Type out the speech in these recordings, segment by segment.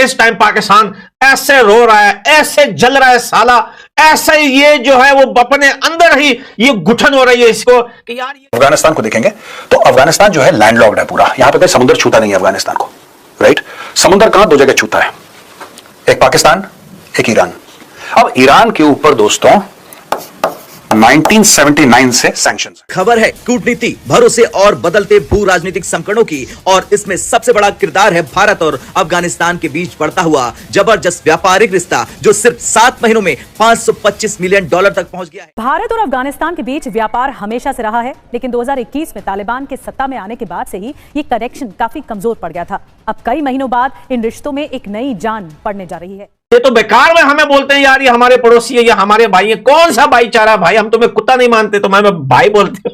इस टाइम पाकिस्तान ऐसे रो रहा है, ऐसे जल रहा है साला, ऐसे ये जो है वो अपने अंदर ही ये घुटन हो रही है इसको कि यार अफगानिस्तान को देखेंगे तो अफगानिस्तान जो है लैंडलॉक्ड है पूरा, यहां पे कोई समुद्र छूता नहीं है अफगानिस्तान को, राइट। समुद्र कहां, दो जगह छूता है, एक पाकिस्तान, एक ईरान। अब ईरान के ऊपर दोस्तों 1979 से सैंक्शंस। खबर है कूटनीति, भरोसे और बदलते भू राजनीतिक संकटों की, और इसमें सबसे बड़ा किरदार है भारत और अफगानिस्तान के बीच बढ़ता हुआ जबरदस्त व्यापारिक रिश्ता जो सिर्फ 7 महीनों में $525 मिलियन तक पहुंच गया है। भारत और अफगानिस्तान के बीच व्यापार हमेशा से रहा है, लेकिन 2021 में तालिबान के सत्ता में आने के बाद से ही ये कनेक्शन काफी कमजोर पड़ गया था। अब कई महीनों बाद इन रिश्तों में एक नई जान पड़ने जा रही है। ये तो बेकार में हमें बोलते हैं यार ये हमारे पड़ोसी है, ये हमारे भाई है। कौन सा भाईचारा भाई, हम तुम्हें कुत्ता नहीं मानते तो मैं भाई बोलते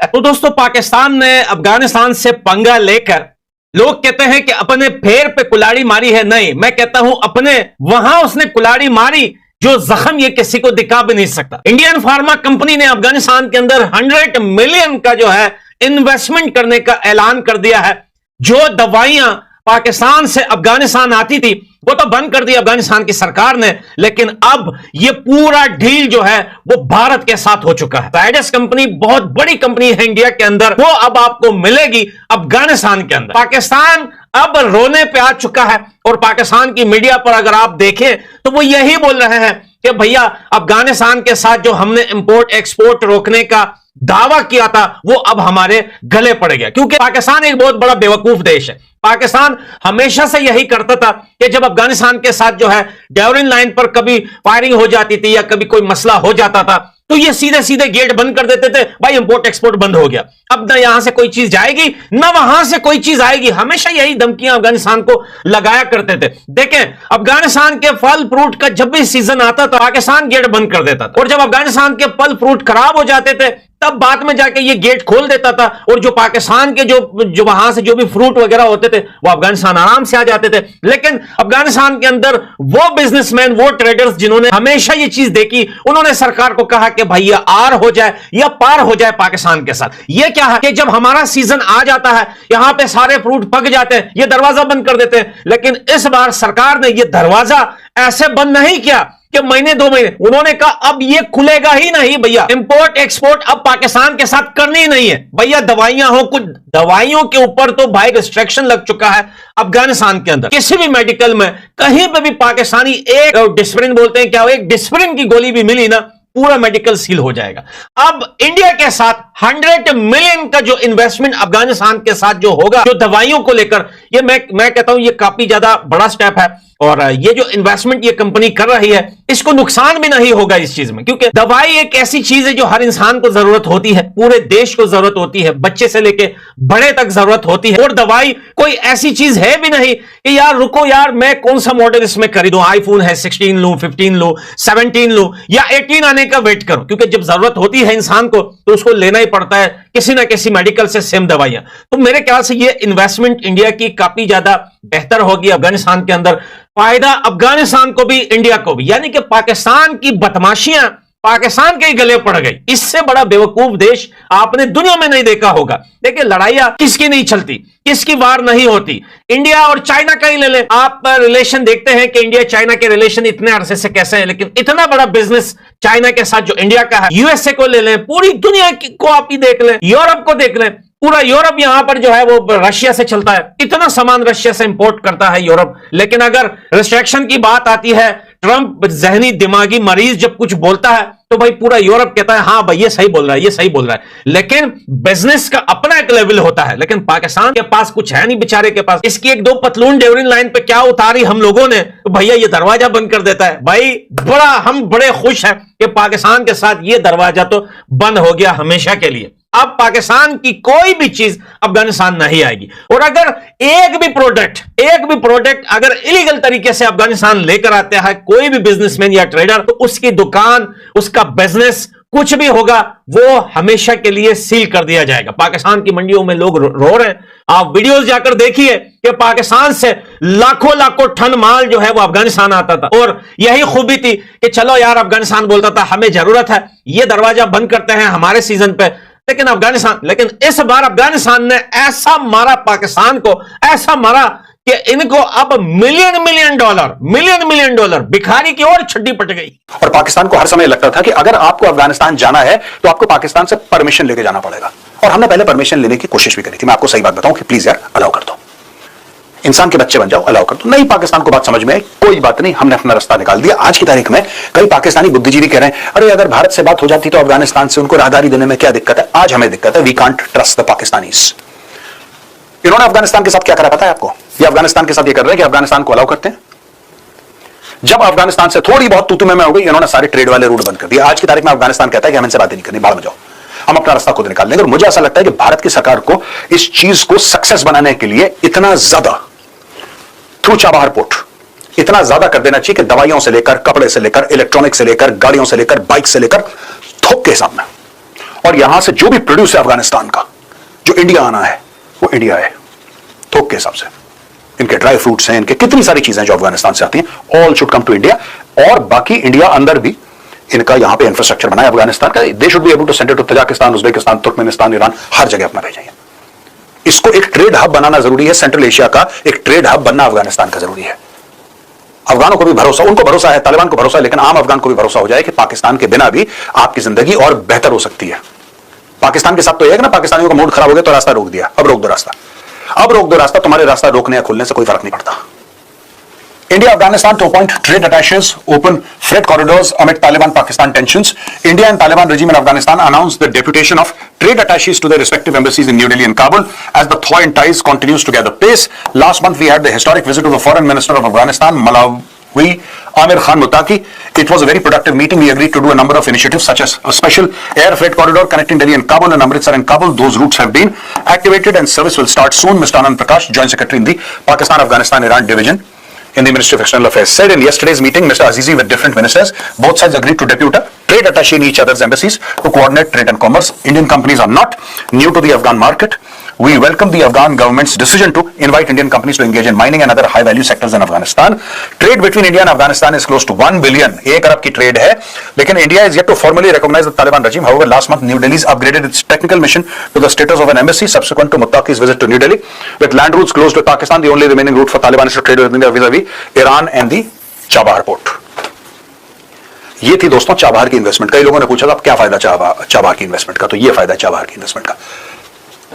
तो दोस्तों पाकिस्तान ने अफगानिस्तान से पंगा लेकर, लोग कहते हैं कि अपने पैर पे कुल्हाड़ी मारी है, नहीं मैं कहता हूं अपने वहां उसने कुल्हाड़ी मारी जो जख्म ये किसी को दिखा भी नहीं सकता। इंडियन फार्मा कंपनी ने अफगानिस्तान के अंदर 100 मिलियन का जो है इन्वेस्टमेंट करने का ऐलान कर दिया है। जो दवाइयां पाकिस्तान से अफगानिस्तान आती थी वो तो बंद कर दी अफगानिस्तान की सरकार ने, लेकिन अब ये पूरा डील जो है वो भारत के साथ हो चुका है। जायडस कंपनी बहुत बड़ी कंपनी है इंडिया के अंदर, वो अब आपको मिलेगी अफगानिस्तान के अंदर। पाकिस्तान अब रोने पे आ चुका है और पाकिस्तान की मीडिया पर अगर आप देखें तो वो यही बोल रहे हैं कि भैया अफगानिस्तान के साथ जो हमने इंपोर्ट एक्सपोर्ट रोकने का दावा किया था वो अब हमारे गले पड़ गया, क्योंकि पाकिस्तान एक बहुत बड़ा बेवकूफ देश है। पाकिस्तान हमेशा से यही करता था कि जब अफगानिस्तान के साथ जो है डेवरिन लाइन पर कभी फायरिंग हो जाती थी या कभी कोई मसला हो जाता था तो ये सीधे सीधे गेट बंद कर देते थे, भाई इंपोर्ट एक्सपोर्ट बंद हो गया। अब ना यहां से कोई चीज जाएगी ना वहां से कोई चीज आएगी, हमेशा यही धमकियां अफगानिस्तान को लगाया करते थे। देखें अफगानिस्तान के फल फ्रूट का जब भी सीजन आता था पाकिस्तान गेट बंद कर देता था, और जब अफगानिस्तान के फल फ्रूट खराब हो जाते थे तब बाद में जाके ये गेट खोल देता था, और जो पाकिस्तान के जो वहां से जो भी फ्रूट वगैरह होते थे वो अफगानिस्तान आराम से आ जाते थे। लेकिन अफगानिस्तान के अंदर वो बिजनेसमैन, वो ट्रेडर्स जिन्होंने हमेशा ये चीज देखी, उन्होंने सरकार को कहा कि भाई ये आर हो जाए या पार हो जाए पाकिस्तान के साथ। ये क्या है कि जब हमारा सीजन आ जाता है यहां पे सारे फ्रूट पक जाते हैं, ये दरवाजा बंद कर देते हैं। लेकिन इस बार सरकार ने ये दरवाजा ऐसे बंद नहीं किया कि महीने 2 महीने, उन्होंने कहा अब ये खुलेगा ही नहीं भैया, इंपोर्ट एक्सपोर्ट अब पाकिस्तान के साथ करनी ही नहीं है भैया। दवाइयां हो, कुछ दवाइयों के ऊपर तो भाई रिस्ट्रिक्शन लग चुका है अफगानिस्तान के अंदर। किसी भी मेडिकल में कहीं पे भी पाकिस्तानी एक डिस्प्रिन बोलते हैं क्या, एक डिस्प्रिन की गोली भी मिली ना पूरा मेडिकल सील हो जाएगा। अब इंडिया के साथ 100 मिलियन का जो इन्वेस्टमेंट अफगानिस्तान के साथ जो होगा जो दवाइयों को लेकर, ये मैं कहता हूं ये काफी ज्यादा बड़ा स्टेप है, और ये जो इन्वेस्टमेंट ये कंपनी कर रही है इसको नुकसान भी नहीं होगा इस चीज में, क्योंकि दवाई एक ऐसी चीज है जो हर इंसान को जरूरत होती है, पूरे देश को जरूरत होती है, बच्चे से लेके बड़े तक जरूरत होती है। और दवाई कोई ऐसी चीज है भी नहीं कि यार रुको यार मैं कौन सा मॉडल इसमें खरीदूं, आईफोन है 16 लूं, 15 लूं, 17 लूं या 18 आने का वेट करूं, क्योंकि जब जरूरत होती है इंसान को तो उसको लेना ही पड़ता है किसी ना किसी मेडिकल से सेम दवाइयां। तो मेरे ख्याल से ये इन्वेस्टमेंट इंडिया की काफी ज्यादा बेहतर होगी अफगानिस्तान के अंदर, फायदा अफगानिस्तान को भी इंडिया को भी, यानी कि पाकिस्तान की बदमाशियां पाकिस्तान के ही गले पड़ गई। इससे बड़ा बेवकूफ देश आपने दुनिया में नहीं देखा होगा। देखिए लड़ाइयां किसकी नहीं चलती, किसकी वार नहीं होती। इंडिया और चाइना का ही ले लें, आप रिलेशन देखते हैं कि इंडिया चाइना के रिलेशन इतने अरसे से कैसे हैं, लेकिन इतना बड़ा बिजनेस चाइना के साथ जो इंडिया का है। यूएसए को ले लें, पूरी दुनिया को आप ही देख लें, यूरोप को देख लें, पूरा यूरोप यहां पर जो है वो रशिया से चलता है, इतना सामान रशिया से इंपोर्ट करता है यूरोप। लेकिन अगर रिस्ट्रिक्शन की बात आती है, ट्रंप जहनी दिमागी मरीज जब कुछ बोलता है तो भाई पूरा यूरोप कहता है हाँ भाई ये सही बोल रहा है, ये सही बोल रहा है। लेकिन बिजनेस का अपना एक लेवल होता है, लेकिन पाकिस्तान के पास कुछ है नहीं बेचारे के पास। इसकी 1-2 पतलून डेवरिन लाइन पे क्या उतारी हम लोगों ने, तो भैया ये दरवाजा बंद कर देता है। भाई हम बड़े खुश हैं कि पाकिस्तान के साथ ये दरवाजा तो बंद हो गया हमेशा के लिए। अब पाकिस्तान की कोई भी चीज अफगानिस्तान नहीं आएगी, और अगर एक भी प्रोडक्ट अगर इलीगल तरीके से अफगानिस्तान लेकर आता है कोई भी बिजनेसमैन या ट्रेडर, तो उसकी दुकान, उसका बिजनेस कुछ भी होगा वो हमेशा के लिए सील कर दिया जाएगा। पाकिस्तान की मंडियों में लोग रो रहे हैं, आप वीडियोस जाकर देखिए कि पाकिस्तान से लाखों टन माल जो है वो अफगानिस्तान आता था, और यही खूबी थी कि चलो यार अफगानिस्तान बोलता था हमें जरूरत है, ये दरवाजा बंद करते हैं हमारे सीजन पे। लेकिन इस बार अफगानिस्तान ने ऐसा मारा पाकिस्तान को, ऐसा मारा कि इनको अब मिलियन डॉलर भिखारी की ओर छड्डी पट गई। और पाकिस्तान को हर समय लगता था कि अगर आपको अफगानिस्तान जाना है तो आपको पाकिस्तान से परमिशन लेके जाना पड़ेगा, और हमने पहले परमिशन लेने की कोशिश भी करी थी। मैं आपको सही बात बताऊं कि प्लीज यार अलाउ कर दो, इंसान के बच्चे बन जाओ, अलाउ कर दो। नहीं, पाकिस्तान को बात समझ में आई, कोई बात नहीं, हमने अपना रास्ता निकाल दिया। आज की तारीख में कई पाकिस्तानी बुद्धिजीवी कह रहे हैं अरे अगर भारत से बात हो जाती तो अफगानिस्तान से उनको राहदारी देने में क्या दिक्कत है। आज हमें दिक्कत है, we can't trust the Pakistanis. इन्होंने अफगानिस्तान के साथ क्या करा पता है आपको? ये अफगानिस्तान के साथ ये कर रहे हैं कि अफगानिस्तान को अलाउ करते हैं। जब अफगानिस्तान से थोड़ी बहुत तूतू में हो गई, इन्होंने सारे ट्रेड वाले रूट बंद कर दिए। आज की तारीख में अफगानिस्तान कहता है कि हम इनसे बातें नहीं करनी, बाहर में जाओ, हम अपना रास्ता खुद निकाल लेंगे। और मुझे ऐसा लगता है कि भारत की सरकार को इस चीज को सक्सेस बनाने के लिए इतना ज्यादा थ्रू चाबहार पोर्ट इतना ज्यादा कर देना चाहिए कि दवाइयों से लेकर, कपड़े से लेकर, इलेक्ट्रॉनिक से लेकर, गाड़ियों से लेकर, बाइक से लेकर, थोक के हिसाब में। और यहां से जो भी प्रोड्यूस है अफगानिस्तान का, जो इंडिया आना है वो इंडिया है थोक के हिसाब से। इनके ड्राई फ्रूट्स हैं, इनके कितनी सारी चीजें जो अफगानिस्तान से आती हैं, all should come to India. और बाकी इंडिया अंदर भी इनका यहां पे इंफ्रास्ट्रक्चर बना है अफगानिस्तान का। They should be able to send it to Tajikistan, Uzbekistan, Turkmenistan, Iran, हर जगह अपना भेजेंगे। इसको एक ट्रेड हब बनाना जरूरी है। सेंट्रल एशिया का एक ट्रेड हब बनना अफगानिस्तान का जरूरी है। अफगानों को भी भरोसा, उनको भरोसा है, तालिबान को भरोसा है, लेकिन आम अफगान को भी भरोसा हो जाए कि पाकिस्तान के बिना भी आपकी जिंदगी और बेहतर हो सकती है। पाकिस्तान के साथ तो एक ना, पाकिस्तानियों का मूड खराब हो गया तो रास्ता रोक दिया, अब रोक दो रास्ता, अब रोक दो रास्ता। तुम्हारे रास्ता रोकने या खोलने से कोई फर्क नहीं पड़ता। India Afghanistan to appoint trade attaches, open freight corridors amid Taliban-Pakistan tensions. India and Taliban regime in Afghanistan announced the deputation of trade attaches to their respective embassies in New Delhi and Kabul as the thaw in ties continues to gather pace. Last month we had the historic visit of the Foreign Minister of Afghanistan, Malawi, Amir Khan Muttaqi. It was a very productive meeting. We agreed to do a number of initiatives such as a special air freight corridor connecting Delhi and Kabul and Amritsar and Kabul. Those routes have been activated and service will start soon. Mr. Anand Prakash, Joint Secretary in the Pakistan, Afghanistan, Iran Division in the Ministry of External Affairs, said in yesterday's meeting, Mr. Azizi with different ministers, both sides agreed to depute a trade attaché in each other's embassies to coordinate trade and commerce. Indian companies are not new to the Afghan market. We welcome the Afghan government's decision to invite Indian companies to engage in mining and other high-value sectors in Afghanistan. Trade between India and Afghanistan is close to 1 billion. 1 अरब की trade है, लेकिन India is yet to formally recognize the Taliban regime. However, last month New Delhi's upgraded its technical mission to the status of an embassy subsequent to Muttaqi's visit to New Delhi. With land routes closed to Pakistan, the only remaining route for Taliban is to trade with India vis-a-vis Iran and the Chabahar port. ये थी दोस्तों Chabahar की investment. कई लोगों ने पूछा था अब क्या फायदा चाबहार की इन्वेस्टमेंट का, तो ये फायदा चाबहार की इन्वेस्टमेंट का।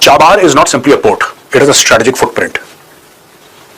Chabahar is not simply a port, it is a strategic footprint.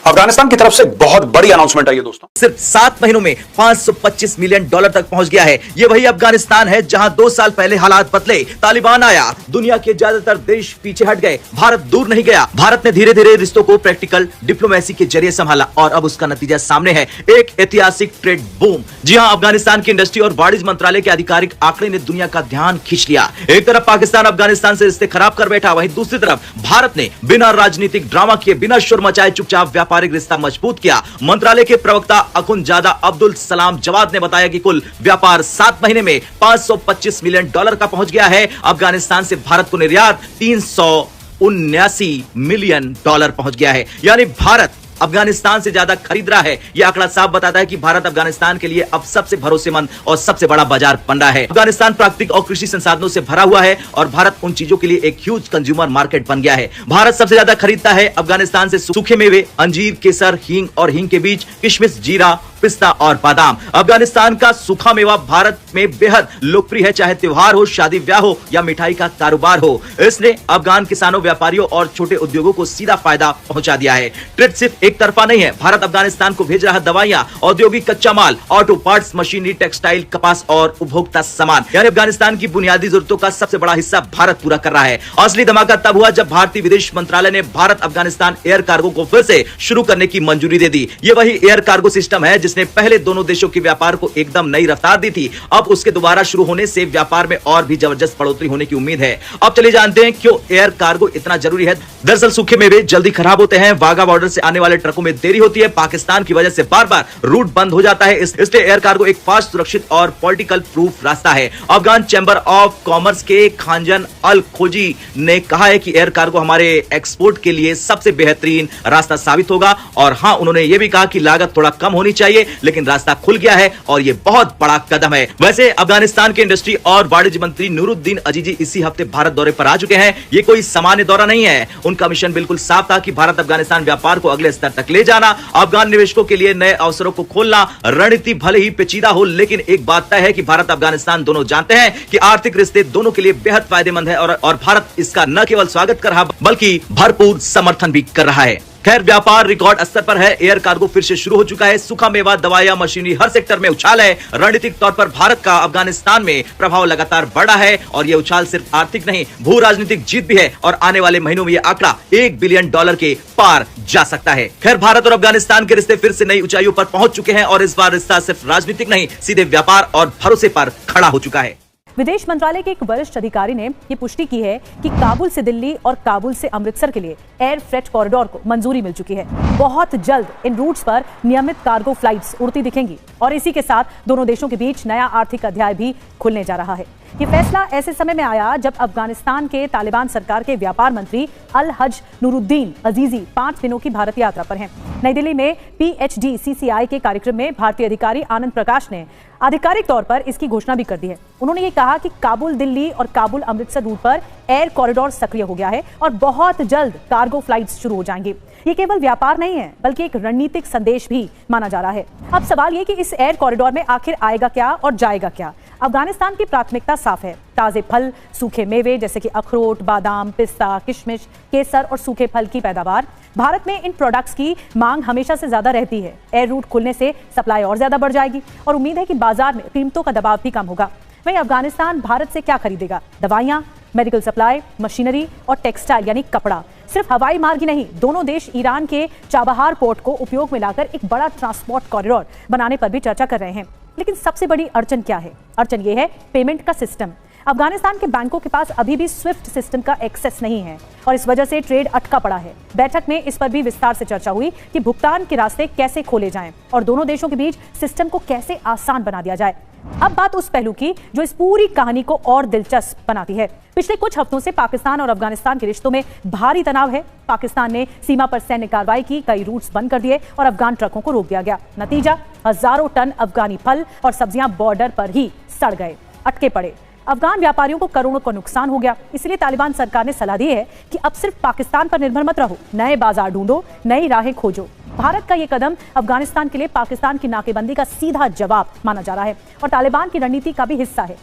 Afghanistan की तरफ से बहुत बड़ी अनाउंसमेंट आई है दोस्तों। सिर्फ 7 महीनों में $525 मिलियन तक पहुंच गया है। ये वही अफगानिस्तान है जहां 2 साल पहले हालात बदले, तालिबान आया, दुनिया के ज्यादातर देश पीछे हट गए, भारत दूर नहीं गया। भारत ने धीरे धीरे रिश्तों को प्रैक्टिकल डिप्लोमेसी के जरिए संभाला और अब उसका नतीजा सामने है, एक ऐतिहासिक ट्रेड बूम। जी हां, अफगानिस्तान की इंडस्ट्री और वाणिज्य मंत्रालय के आधिकारिक आंकड़े ने दुनिया का ध्यान खींच लिया। एक तरफ पाकिस्तान अफगानिस्तान से रिश्ते खराब कर बैठा, वहीं दूसरी तरफ भारत ने बिना राजनीतिक ड्रामा किए, बिना शोर मचाए चुपचाप व्यापारिक रिश्ता मजबूत किया। मंत्रालय के प्रवक्ता अखुनजादा अब्दुल सलाम जवाद ने बताया कि कुल व्यापार 7 महीने में $525 मिलियन का पहुंच गया है। अफगानिस्तान से भारत को निर्यात $379 मिलियन पहुंच गया है, यानी भारत अफगानिस्तान से ज्यादा खरीद रहा है। यह आंकड़ा साफ बताता है कि भारत अफगानिस्तान के लिए अब सबसे भरोसेमंद और सबसे बड़ा बाजार बन रहा है। अफगानिस्तान प्राकृतिक और कृषि संसाधनों से भरा हुआ है और भारत उन चीजों के लिए एक ह्यूज कंज्यूमर मार्केट बन गया है। भारत सबसे ज्यादा खरीदता है अफगानिस्तान से सूखे मेवे, अंजीर, केसर, हींग और हींग के बीज, किशमिश, जीरा, पिस्ता और बादाम। अफगानिस्तान का सूखा मेवा भारत में बेहद लोकप्रिय है, चाहे त्योहार हो, शादी ब्याह हो या मिठाई का कारोबार हो। इसने अफगान किसानों, व्यापारियों और छोटे उद्योगों को सीधा फायदा पहुंचा दिया है। ट्रेड सिर्फ एक तरफा नहीं है, भारत अफगानिस्तान को भेज रहा दवाइयां, औद्योगिक कच्चा माल, ऑटो पार्ट्स, मशीनरी, टेक्सटाइल, कपास और उपभोक्ता सामान, यानी अफगानिस्तान की बुनियादी जरूरतों का सबसे बड़ा हिस्सा भारत पूरा कर रहा है। असली धमाका तब हुआ जब भारतीय विदेश मंत्रालय ने भारत अफगानिस्तान एयर कार्गो को फिर से शुरू करने की मंजूरी दे दी। ये वही एयर कार्गो सिस्टम है जिसने पहले दोनों देशों के व्यापार को एकदम नई रफ्तार दी थी। अब उसके दोबारा शुरू होने से व्यापार में और भी जबरदस्त बढ़ोतरी होने की उम्मीद है। अब चलिए जानते हैं क्यों एयर कार्गो इतना जरूरी है। दरअसल सूखे मेवे जल्दी खराब होते हैं, वाघा बॉर्डर से आने वाले ट्रकों में देरी होती है, पाकिस्तान की वजह से बार बार रूट बंद हो जाता है, इसलिए एयर कार्गो एक फास्ट, सुरक्षित और पॉलिटिकल प्रूफ रास्ता है। अफगान चैंबर ऑफ कॉमर्स के खांजन अल खोजी ने कहा है कि एयर कार्गो हमारे एक्सपोर्ट के लिए सबसे बेहतरीन रास्ता साबित होगा। और हां, उन्होंने यह भी कहा कि लागत थोड़ा कम होनी चाहिए, थे, लेकिन रास्ता खुल गया है और ये बहुत बड़ा कदम है। वैसे अफगानिस्तान के इंडस्ट्री और वाणिज्य मंत्री नूरुद्दीन अजीजी इसी हफ्ते भारत दौरे पर आ चुके हैं। ये कोई सामान्य दौरा नहीं है, उनका मिशन बिल्कुल साफ था कि भारत अफगानिस्तान व्यापार को अगले स्तर तक ले जाना, अफगान निवेशकों के लिए नए अवसरों को खोलना। रणनीति भले ही पेचीदा हो, लेकिन एक बात तय है कि भारत अफगानिस्तान दोनों जानते हैं कि आर्थिक रिश्ते दोनों के लिए बेहद फायदेमंद है और भारत इसका न केवल स्वागत कर रहा बल्कि भरपूर समर्थन भी कर रहा है। खैर, व्यापार रिकॉर्ड स्तर पर है। एयर कार्गो फिर से शुरू हो चुका है। सूखा मेवा, दवाइयां, मशीनरी, हर सेक्टर में उछाल है। रणनीतिक तौर पर भारत का अफगानिस्तान में प्रभाव लगातार बढ़ रहा है और यह उछाल सिर्फ आर्थिक नहीं, भू राजनीतिक जीत भी है और आने वाले महीनों में यह आंकड़ा $1 बिलियन के पार जा सकता है। खैर, भारत और अफगानिस्तान के रिश्ते फिर से नई ऊंचाइयों पर पहुंच चुके हैं और इस बार रिश्ता सिर्फ राजनीतिक नहीं, सीधे व्यापार और भरोसे पर खड़ा हो चुका है। विदेश मंत्रालय के एक वरिष्ठ अधिकारी ने ये पुष्टि की है कि काबुल से दिल्ली और काबुल से अमृतसर के लिए एयर फ्रेट कॉरिडोर को मंजूरी मिल चुकी है। बहुत जल्द इन रूट्स पर नियमित कार्गो फ्लाइट्स उड़ती दिखेंगी और इसी के साथ दोनों देशों के बीच नया आर्थिक अध्याय भी खुलने जा रहा है। ये फैसला ऐसे समय में आया जब अफगानिस्तान के तालिबान सरकार के व्यापार मंत्री अल हज नूरुद्दीन अजीजी 5 दिनों की भारत यात्रा पर हैं। नई दिल्ली में PhD CCI के कार्यक्रम में भारतीय अधिकारी आनंद प्रकाश ने आधिकारिक तौर पर इसकी घोषणा भी कर दी है। उन्होंने ये कहा कि काबुल दिल्ली और काबुल अमृतसर रूट पर एयर कॉरिडोर सक्रिय हो गया है और बहुत जल्द कार्गो फ्लाइट्स शुरू हो जाएंगी। ये केवल व्यापार नहीं है बल्कि एक रणनीतिक संदेश भी माना जा रहा है। अब सवाल ये कि इस एयर कॉरिडोर में आखिर आएगा क्या और जाएगा क्या। अफगानिस्तान की प्राथमिकता साफ है, ताजे फल, सूखे मेवे जैसे कि अखरोट, बादाम, पिस्ता, किशमिश, केसर और सूखे फल की पैदावार। भारत में इन प्रोडक्ट्स की मांग हमेशा से ज्यादा रहती है। एयर रूट खुलने से सप्लाई और ज्यादा बढ़ जाएगी और उम्मीद है कि बाजार में कीमतों का दबाव भी कम होगा। वहीं अफगानिस्तान भारत से क्या खरीदेगा? दवाइयां, मेडिकल सप्लाई, मशीनरी और टेक्सटाइल यानी कपड़ा। सिर्फ हवाई मार्ग ही नहीं, दोनों देश ईरान के चाबहार पोर्ट को उपयोग में लाकर एक बड़ा ट्रांसपोर्ट कॉरिडोर बनाने पर भी चर्चा कर रहे हैं। लेकिन सबसे बड़ी अड़चन क्या है? अड़चन ये है पेमेंट का सिस्टम। अफगानिस्तान के बैंकों के पास अभी भी स्विफ्ट सिस्टम का एक्सेस नहीं है और इस वजह से ट्रेड अटका पड़ा है। बैठक में इस पर भी विस्तार से चर्चा हुई कि भुगतान के रास्ते कैसे खोले जाएं और दोनों देशों के बीच सिस्टम को कैसे आसान बना दिया जाए। अब बात उस पहलू की जो इस पूरी कहानी को और दिलचस्प बनाती है। पिछले कुछ हफ्तों से पाकिस्तान और अफगानिस्तान के रिश्तों में भारी तनाव है। पाकिस्तान ने सीमा पर सैन्य कार्रवाई की, कई रूट्स बंद कर दिए और अफगान ट्रकों को रोक दिया गया। नतीजा, हजारों टन अफगानी फल और सब्जियां बॉर्डर पर ही सड़ गए, अटके पड़े। अफगान व्यापारियों को करोड़ों का नुकसान हो गया। इसलिए तालिबान सरकार ने सलाह दी है कि अब सिर्फ पाकिस्तान पर निर्भर मत रहो, नए बाजार ढूंढो, नई राहें खोजो। भारत का यह कदम अफगानिस्तान के लिए पाकिस्तान की नाकेबंदी का सीधा जवाब माना जा रहा है और तालिबान की रणनीति का भी हिस्सा है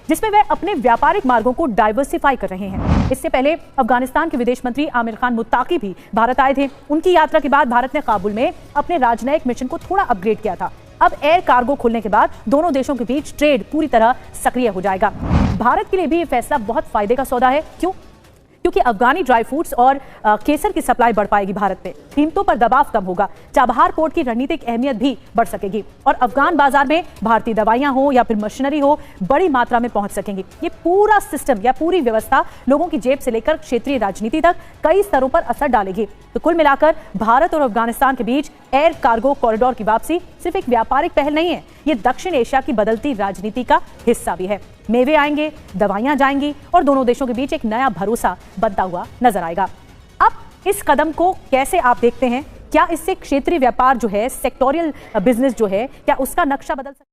जिसमें वे अपने व्यापारिक मार्गों को डाइवर्सिफाई कर रहे हैं। इससे पहले अफगानिस्तान के विदेश मंत्री आमिर खान मुत्ताकी भी भारत आए थे। उनकी यात्रा के बाद भारत ने काबुल में अपने राजनयिक मिशन को थोड़ा अपग्रेड किया था। अब एयर कार्गो खुलने के बाद दोनों देशों के बीच ट्रेड पूरी तरह सक्रिय हो जाएगा। भारत के लिए भी ये फैसला बहुत फायदे का सौदा है। क्यों? क्योंकि अफगानी ड्राई फ्रूट्स और केसर की सप्लाई बढ़ पाएगी भारत में, कीमतों पर दबाव कम होगा, चाबहार पोर्ट की रणनीतिक अहमियत भी बढ़ सकेगी और अफगान बाजार में भारतीय दवाइयां हो या फिर मशीनरी हो बड़ी मात्रा में पहुंच सकेंगी। ये पूरा सिस्टम या पूरी व्यवस्था लोगों की जेब से लेकर क्षेत्रीय राजनीति तक कई स्तरों पर असर डालेगी। तो कुल मिलाकर भारत और अफगानिस्तान के बीच एयर कार्गो कॉरिडोर की वापसी सिर्फ एक व्यापारिक पहल नहीं है, ये दक्षिण एशिया की बदलती राजनीति का हिस्सा भी है। मेवे आएंगे, दवाइयां जाएंगी और दोनों देशों के बीच एक नया भरोसा बनता हुआ नजर आएगा। अब इस कदम को कैसे आप देखते हैं? क्या इससे क्षेत्रीय व्यापार जो है, सेक्टोरियल बिजनेस जो है, क्या उसका नक्शा बदल सकता है?